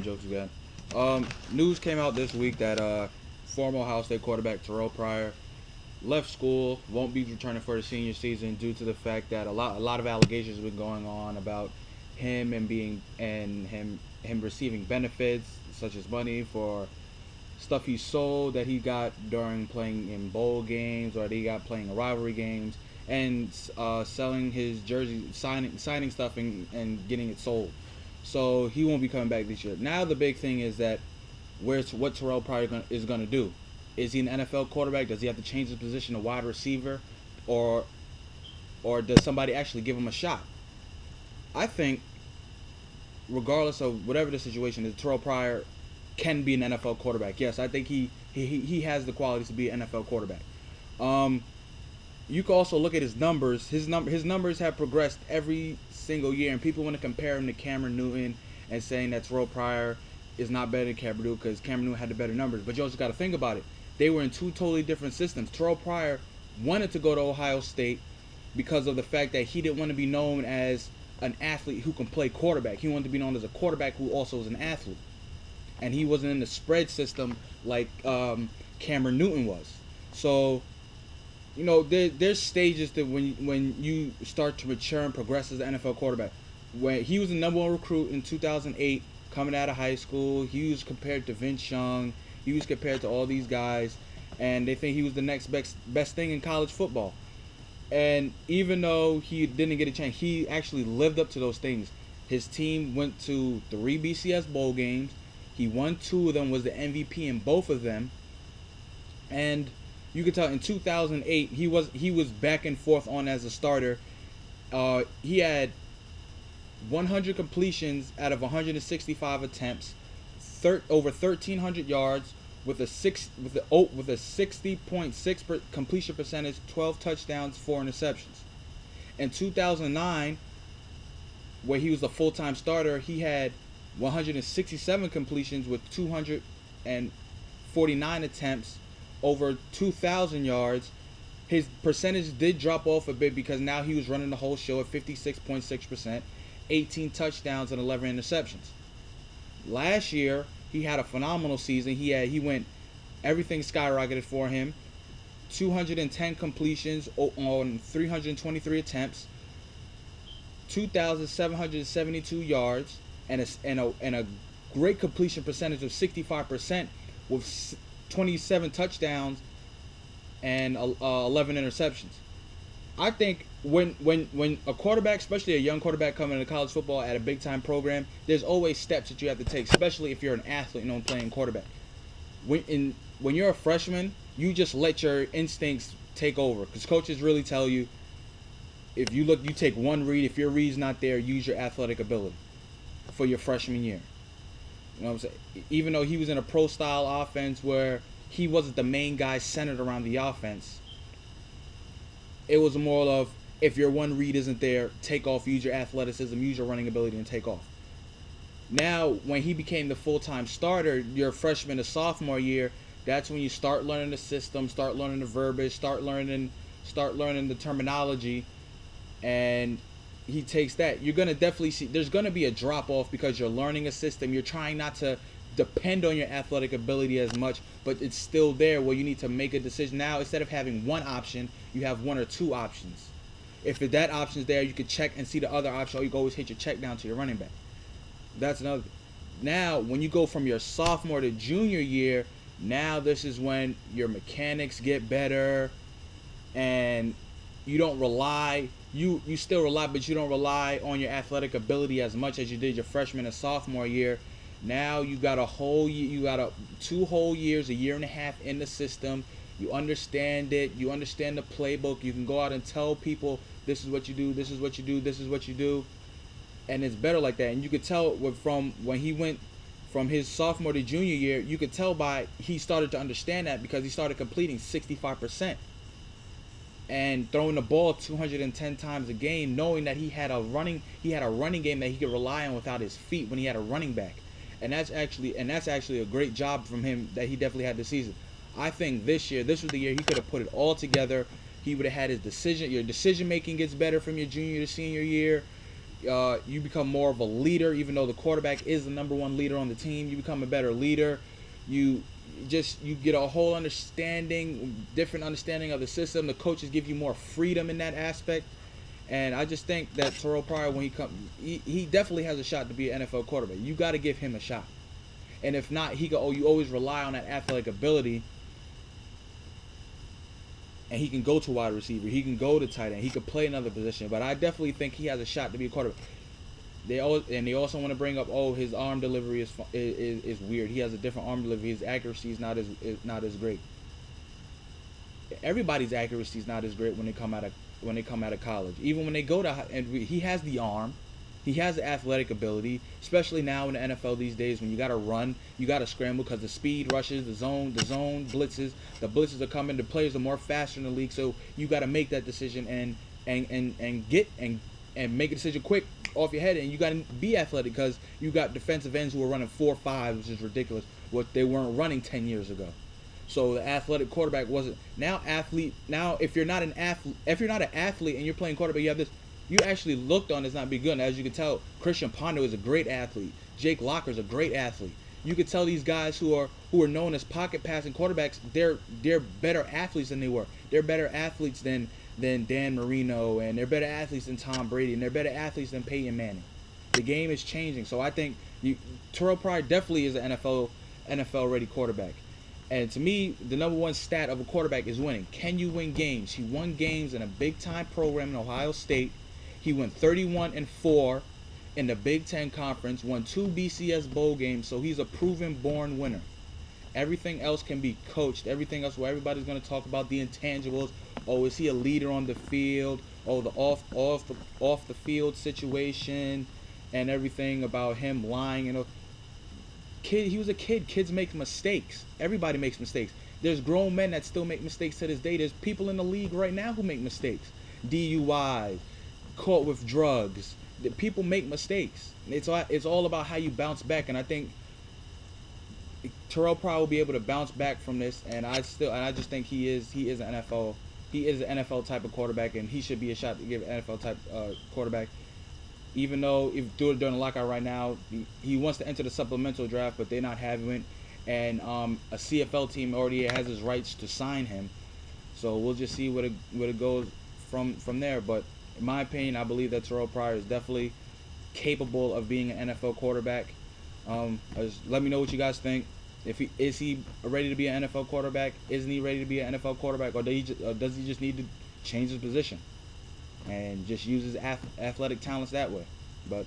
Cracking jokes again. News came out this week that former Ohio State quarterback Terrelle Pryor left school, won't be returning for the senior season due to the fact that a lot of allegations have been going on about him and him receiving benefits such as money for stuff he sold that he got during playing in bowl games or that he got playing in rivalry games, and selling his jersey, signing stuff and getting it sold. So he won't be coming back this year. Now the big thing is that what Terrell Pryor is going to do. Is he an NFL quarterback? Does he have to change his position to wide receiver, or does somebody actually give him a shot? I think, regardless of whatever the situation is, Terrell Pryor can be an NFL quarterback. Yes, I think he has the qualities to be an NFL quarterback. You can also look at his numbers. His numbers have progressed every single year, and people want to compare him to Cameron Newton and saying that Terrell Pryor is not better than Cameron Newton because Cameron Newton had the better numbers. But you also got to think about it. They were in two totally different systems. Terrell Pryor wanted to go to Ohio State because of the fact that he didn't want to be known as an athlete who can play quarterback. He wanted to be known as a quarterback who also is an athlete. And he wasn't in the spread system like Cameron Newton was. So, there's stages that when you start to mature and progress as an NFL quarterback. When he was the number one recruit in 2008, coming out of high school, he was compared to Vince Young. He was compared to all these guys, and they think he was the next best thing in college football. And even though he didn't get a chance, he actually lived up to those things. His team went to 3 BCS bowl games. He won 2 of them, was the MVP in both of them. And you could tell in 2008 he was back and forth on as a starter. He had 100 completions out of 165 attempts, over 1,300 yards with a 60.6 completion percentage, 12 touchdowns, 4 interceptions. In 2009, where he was a full-time starter, he had 167 completions with 249 attempts, over 2,000 yards. His percentage did drop off a bit because now he was running the whole show at 56.6%, 18 touchdowns and 11 interceptions. Last year, he had a phenomenal season. Everything skyrocketed for him. 210 completions on 323 attempts, 2,772 yards, and a great completion percentage of 65% with 27 touchdowns and 11 interceptions. I think when a quarterback, especially a young quarterback coming into college football at a big time program, there's always steps that you have to take, especially if you're an athlete and playing quarterback. When you're a freshman, you just let your instincts take over, because coaches really tell you, if you take one read. If your read's not there, use your athletic ability for your freshman year. You know what I'm saying? Even though he was in a pro style offense where he wasn't the main guy centered around the offense, it was more of, if your one read isn't there, take off, use your athleticism, use your running ability, and take off. Now, when he became the full-time starter, your freshman to sophomore year, that's when you start learning the system, start learning the verbiage, start learning the terminology, and he takes that. You're going to definitely see there's going to be a drop-off because you're learning a system. You're trying not to depend on your athletic ability as much, but it's still there where you need to make a decision. Now, instead of having one option, you have 1 or 2 options. If that option's there, you can check and see the other option, or you can always hit your check down to your running back. That's another. Now, when you go from your sophomore to junior year, now this is when your mechanics get better, and you don't rely. You still rely, but you don't rely on your athletic ability as much as you did your freshman and sophomore year. Now you got a whole year, you got 2 whole years, a year and a half in the system. You understand it. You understand the playbook. You can go out and tell people, this is what you do, this is what you do, this is what you do. And it's better like that. And you could tell from when he went from his sophomore to junior year, you could tell he started to understand that because he started completing 65% and throwing the ball 210 times a game, knowing that he had a running game that he could rely on without his feet when he had a running back. And that's actually a great job from him that he definitely had this season. I think this was the year he could have put it all together. He would have had your decision making gets better from your junior to senior year. You become more of a leader, even though the quarterback is the number one leader on the team. You become a better leader. You you get a whole understanding, different understanding of the system. The coaches give you more freedom in that aspect. And I just think that Terrelle Pryor, when he definitely has a shot to be an NFL quarterback. You got to give him a shot. And if not, he go. Oh, you always rely on that athletic ability, and he can go to wide receiver. He can go to tight end. He could play another position. But I definitely think he has a shot to be a quarterback. They also want to bring up, oh, his arm delivery is weird. He has a different arm delivery. His accuracy is not as great. Everybody's accuracy is not as great when they come out of college. Even when they go to, and he has the arm, he has the athletic ability, especially now in the NFL these days when you got to run, you got to scramble because the speed rushes, the zone blitzes, the blitzes are coming, the players are more faster in the league, so you got to make that decision and make a decision quick off your head, and you got to be athletic because you got defensive ends who are running 4.5, which is ridiculous, what they weren't running 10 years ago. So the athletic quarterback wasn't now if you're not an athlete and you're playing quarterback, you have this. You actually looked on as not be good. And as you can tell, Christian Ponder is a great athlete. Jake Locker is a great athlete. You could tell these guys who are known as pocket passing quarterbacks, they're better athletes than they were. They're better athletes than Dan Marino, and they're better athletes than Tom Brady, and they're better athletes than Peyton Manning. The game is changing, so I think Terrelle Pryor definitely is an NFL ready quarterback. And to me, the number one stat of a quarterback is winning. Can you win games? He won games in a big time program in Ohio State. He went 31-4 in the Big Ten Conference, won 2 BCS bowl games, so he's a proven born winner. Everything else can be coached. Everything else, where everybody's going to talk about the intangibles. Oh, is he a leader on the field? Oh, the off the field situation and everything about him lying. He was a kid. Kids make mistakes. Everybody makes mistakes. There's grown men that still make mistakes to this day. There's people in the league right now who make mistakes. DUIs, caught with drugs. People make mistakes. It's all about how you bounce back, and I think Terrelle Pryor will be able to bounce back from this. And I just think he is an NFL type of quarterback, and he should be a shot to give NFL type quarterback. Even though if during the lockout right now, he wants to enter the supplemental draft, but they're not having it, and a CFL team already has his rights to sign him. So we'll just see what it goes from there. But in my opinion, I believe that Terrelle Pryor is definitely capable of being an NFL quarterback. Let me know what you guys think. Is he ready to be an NFL quarterback? Isn't he ready to be an NFL quarterback, or does he just need to change his position and just use his athletic talents that way? But